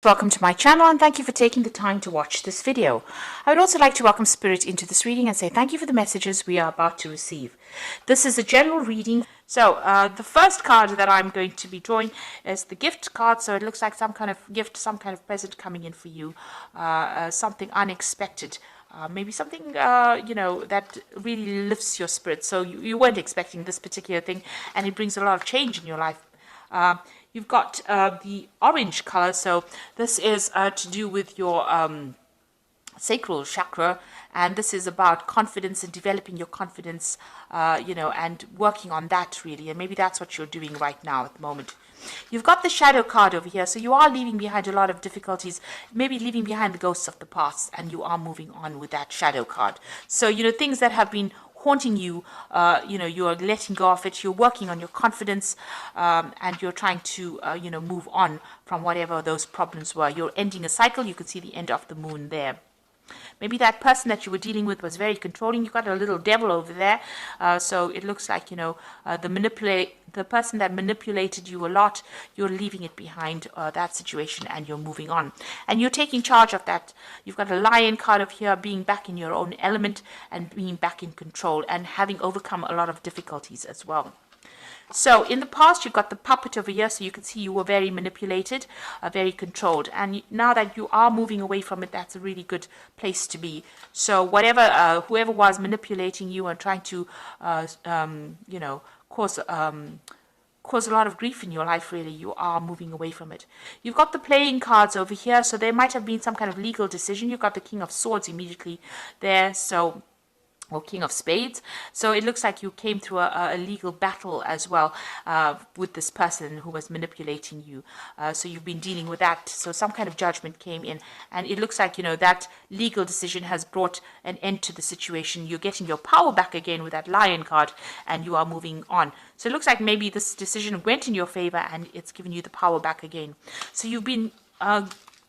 Welcome to my channel and thank you for taking the time to watch this video. I would also like to welcome Spirit into this reading and say thank you for the messages we are about to receive. This is a general reading. So the first card that I'm going to be drawing is the gift card. So it looks like some kind of gift, some kind of present coming in for you, something unexpected. Maybe something, that really lifts your spirit. So you weren't expecting this particular thing and it brings a lot of change in your life. You've got the orange color, so this is to do with your sacral chakra, and this is about confidence and developing your confidence, and working on that really, and maybe that's what you're doing right now at the moment. You've got the shadow card over here, so you are leaving behind a lot of difficulties, maybe leaving behind the ghosts of the past, and you are moving on with that shadow card. So, things that have been haunting you, you are letting go of it, you're working on your confidence, and you're trying to, move on from whatever those problems were. You're ending a cycle. You can see the end of the moon there. Maybe that person that you were dealing with was very controlling. You got a little devil over there. So it looks like, the person that manipulated you a lot, you're leaving it behind, that situation, and you're moving on. And you're taking charge of that. You've got a lion card of here, being back in your own element and being back in control and having overcome a lot of difficulties as well. So in the past, you've got the puppet over here, so you can see you were very manipulated, very controlled. And now that you are moving away from it, that's a really good place to be. So whoever was manipulating you and trying to, cause a lot of grief in your life, really, you are moving away from it. You've got the playing cards over here, so there might have been some kind of legal decision. You've got the King of Swords immediately there, or King of Spades. So it looks like you came through a legal battle as well with this person who was manipulating you. So you've been dealing with that. So some kind of judgment came in. And it looks like, that legal decision has brought an end to the situation. You're getting your power back again with that lion card and you are moving on. So it looks like maybe this decision went in your favor and it's given you the power back again. So you've been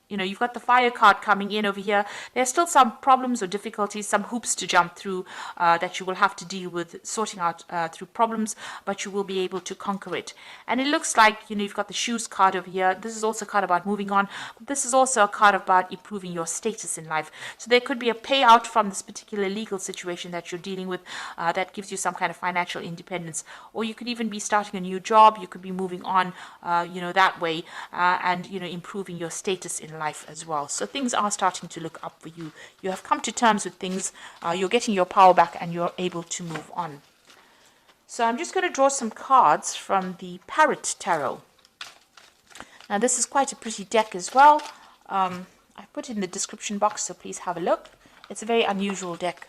you've got the fire card coming in over here. There's still some problems or difficulties, some hoops to jump through that you will have to deal with, sorting out through problems, but you will be able to conquer it. And it looks like, you've got the shoes card over here. This is also a card about moving on. But this is also a card about improving your status in life. So there could be a payout from this particular legal situation that you're dealing with that gives you some kind of financial independence. Or you could even be starting a new job. You could be moving on, that way, and, improving your status in life as well. So things are starting to look up for you. You have come to terms with things. You're getting your power back and you're able to move on. So I'm just going to draw some cards from the Parrot Tarot. Now this is quite a pretty deck as well. I put it in the description box, so please have a look. It's a very unusual deck.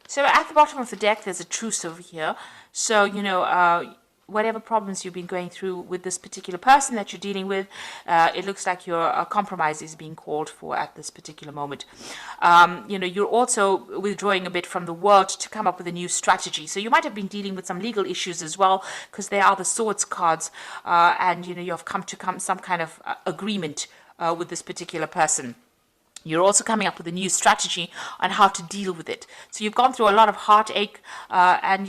So at the bottom of the deck, there's a truce over here. So, whatever problems you've been going through with this particular person that you're dealing with, it looks like your compromise is being called for at this particular moment. You're also withdrawing a bit from the world to come up with a new strategy. So you might have been dealing with some legal issues as well, because they are the swords cards, and, you've come to some kind of agreement with this particular person. You're also coming up with a new strategy on how to deal with it. So you've gone through a lot of heartache and,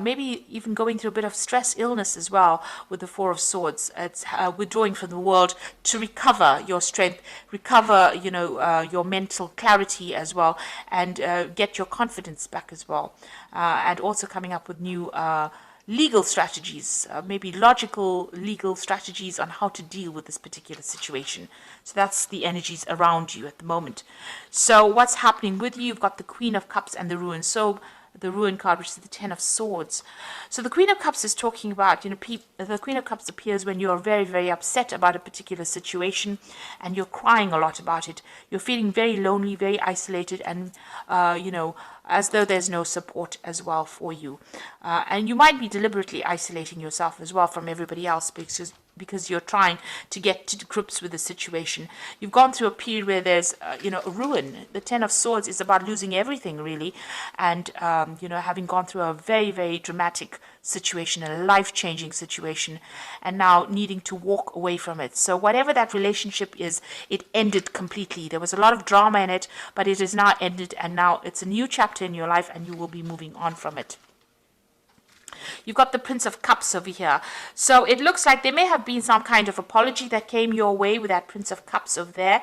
maybe even going through a bit of stress, illness as well with the Four of Swords. It's withdrawing from the world to recover your strength, recover, your mental clarity as well, and get your confidence back as well. And also coming up with new legal strategies, maybe logical legal strategies on how to deal with this particular situation. So that's the energies around you at the moment. So what's happening with you? You've got the Queen of Cups and the Ruin. So the Ruin card, which is the Ten of Swords. So the Queen of Cups is talking about, the Queen of Cups appears when you're very, very upset about a particular situation and you're crying a lot about it. You're feeling very lonely, very isolated, and, as though there's no support as well for you. And you might be deliberately isolating yourself as well from everybody else because you're trying to get to grips with the situation. You've gone through a period where there's, a ruin. The Ten of Swords is about losing everything, really, and, having gone through a very, very dramatic situation, a life-changing situation, and now needing to walk away from it. So whatever that relationship is, it ended completely. There was a lot of drama in it, but it is now ended, and now it's a new chapter in your life, and you will be moving on from it. You've got the Prince of Cups over here. So it looks like there may have been some kind of apology that came your way with that Prince of Cups over there.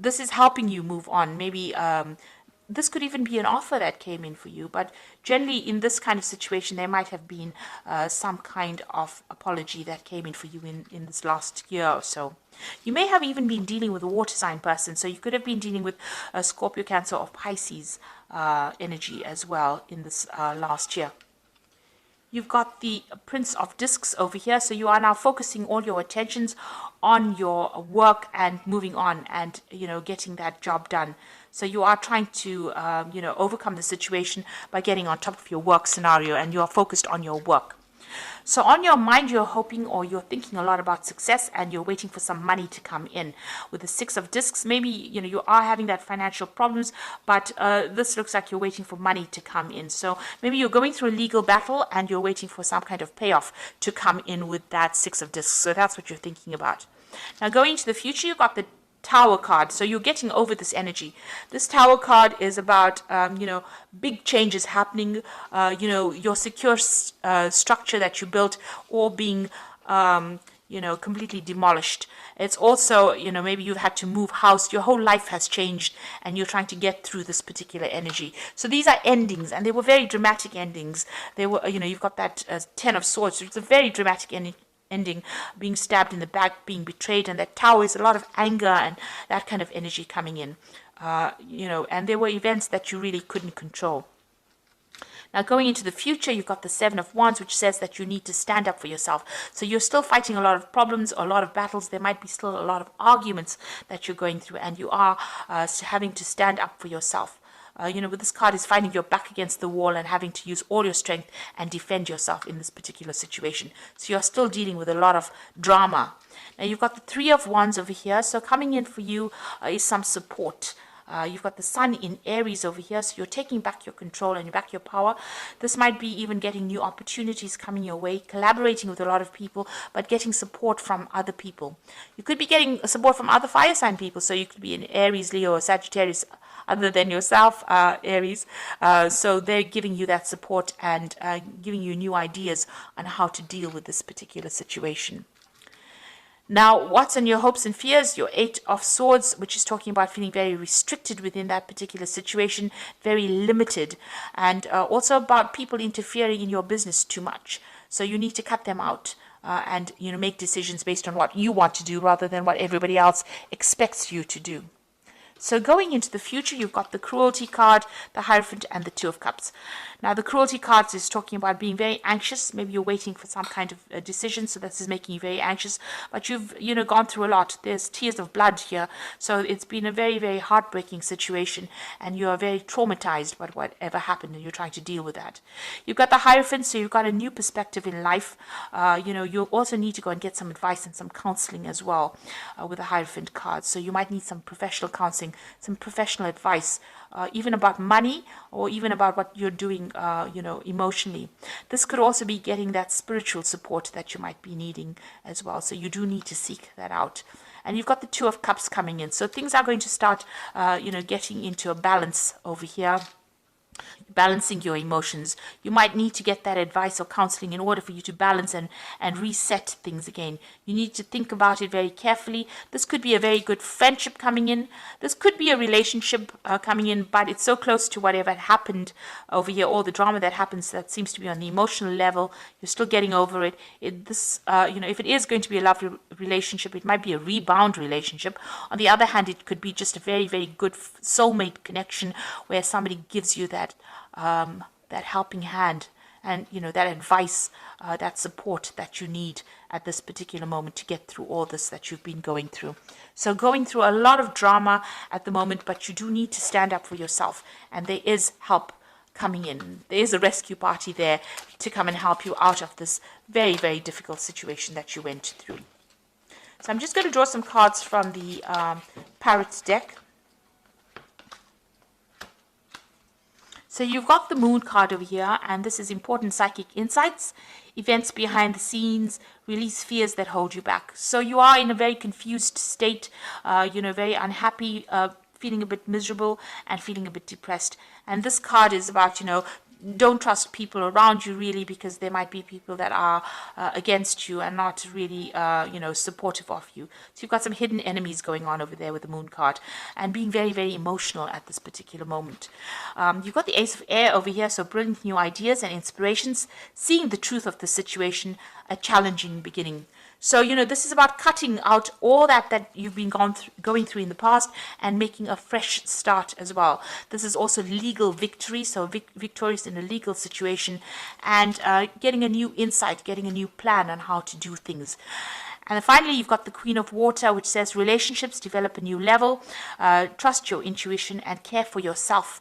This is helping you move on. Maybe this could even be an offer that came in for you. But generally, in this kind of situation, there might have been some kind of apology that came in for you in this last year or so. You may have even been dealing with a water sign person. So you could have been dealing with a Scorpio, Cancer, or Pisces energy as well in this last year. You've got the Prince of Discs over here. So you are now focusing all your attentions on your work and moving on and, getting that job done. So you are trying to, overcome the situation by getting on top of your work scenario, and you are focused on your work. So on your mind, you're hoping or you're thinking a lot about success, and you're waiting for some money to come in. With the Six of Discs, maybe, you are having that financial problems, but this looks like you're waiting for money to come in. So maybe you're going through a legal battle and you're waiting for some kind of payoff to come in with that Six of Discs. So that's what you're thinking about. Now going into the future, you've got the Tower card. So you're getting over this energy. This Tower card is about, big changes happening, your secure structure that you built all being, completely demolished. It's also, maybe you've had to move house. Your whole life has changed and you're trying to get through this particular energy. So these are endings, and they were very dramatic endings. They were, you've got that Ten of Swords. It's a very dramatic ending, being stabbed in the back, being betrayed, and that Tower is a lot of anger and that kind of energy coming in, and there were events that you really couldn't control. Now going into the future, you've got the Seven of Wands, which says that you need to stand up for yourself. So you're still fighting a lot of problems, a lot of battles. There might be still a lot of arguments that you're going through, and you are having to stand up for yourself. With this card is finding your back against the wall and having to use all your strength and defend yourself in this particular situation. So you're still dealing with a lot of drama. Now you've got the Three of Wands over here. So coming in for you is some support. You've got the Sun in Aries over here, so you're taking back your control and back your power. This might be even getting new opportunities coming your way, collaborating with a lot of people, but getting support from other people. You could be getting support from other fire sign people, so you could be in Aries, Leo, or Sagittarius, other than yourself, Aries. So they're giving you that support and giving you new ideas on how to deal with this particular situation. Now, what's on your hopes and fears? Your Eight of Swords, which is talking about feeling very restricted within that particular situation, very limited, and also about people interfering in your business too much. So you need to cut them out and make decisions based on what you want to do rather than what everybody else expects you to do. So going into the future, you've got the Cruelty card, the Hierophant, and the Two of Cups. Now, the Cruelty card is talking about being very anxious. Maybe you're waiting for some kind of decision, so this is making you very anxious. But you've, gone through a lot. There's tears of blood here. So it's been a very, very heartbreaking situation, and you are very traumatized by whatever happened, and you're trying to deal with that. You've got the Hierophant, so you've got a new perspective in life. You also need to go and get some advice and some counseling as well with the Hierophant card. So you might need some professional counseling, some professional advice, even about money or even about what you're doing, emotionally. This could also be getting that spiritual support that you might be needing as well. So you do need to seek that out. And you've got the Two of Cups coming in. So things are going to start, getting into a balance over here. Balancing your emotions. You might need to get that advice or counseling in order for you to balance and reset things again. You need to think about it very carefully. This could be a very good friendship coming in. This could be a relationship coming in, but it's so close to whatever happened over here, all the drama that happens that seems to be on the emotional level. You're still getting over it. If it is going to be a lovely relationship, it might be a rebound relationship. On the other hand, it could be just a very, very good soulmate connection where somebody gives you that helping hand and that advice, that support that you need at this particular moment to get through all this that you've been going through. So going through a lot of drama at the moment, but you do need to stand up for yourself, and there is help coming in. There's a rescue party there to come and help you out of this very, very difficult situation that you went through. So I'm just going to draw some cards from the Parrots deck. So you've got the Moon card over here, and this is important psychic insights, events behind the scenes, release fears that hold you back. So you are in a very confused state, very unhappy, feeling a bit miserable and feeling a bit depressed. And this card is about, don't trust people around you really, because there might be people that are against you and not really, supportive of you. So you've got some hidden enemies going on over there with the Moon card and being very, very emotional at this particular moment. You've got the Ace of Air over here, so brilliant new ideas and inspirations, seeing the truth of the situation, a challenging beginning. So, this is about cutting out all that you've been going through in the past and making a fresh start as well. This is also legal victory, so victorious in a legal situation, and getting a new insight, getting a new plan on how to do things. And then finally, you've got the Queen of Water, which says relationships develop a new level, trust your intuition and care for yourself,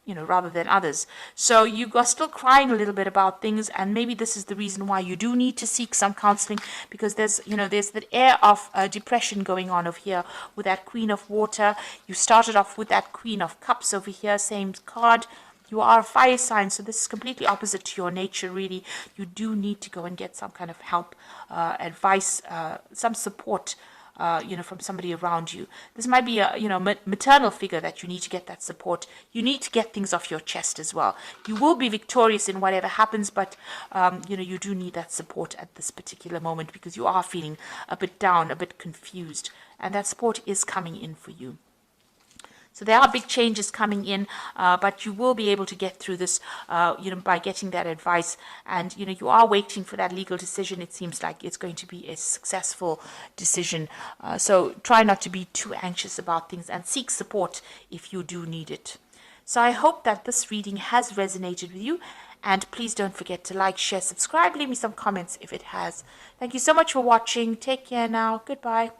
rather than others. So you are still crying a little bit about things, and maybe this is the reason why you do need to seek some counseling, because there's that air of depression going on over here with that Queen of Water. You started off with that Queen of Cups over here, same card. You are a fire sign, so this is completely opposite to your nature, really. You do need to go and get some kind of help, advice, some support, from somebody around you. This might be a, maternal figure that you need to get that support. You need to get things off your chest as well. You will be victorious in whatever happens, but, you do need that support at this particular moment, because you are feeling a bit down, a bit confused, and that support is coming in for you. So there are big changes coming in, but you will be able to get through this, by getting that advice. And, you are waiting for that legal decision. It seems like it's going to be a successful decision. So try not to be too anxious about things and seek support if you do need it. So I hope that this reading has resonated with you. And please don't forget to like, share, subscribe, leave me some comments if it has. Thank you so much for watching. Take care now. Goodbye.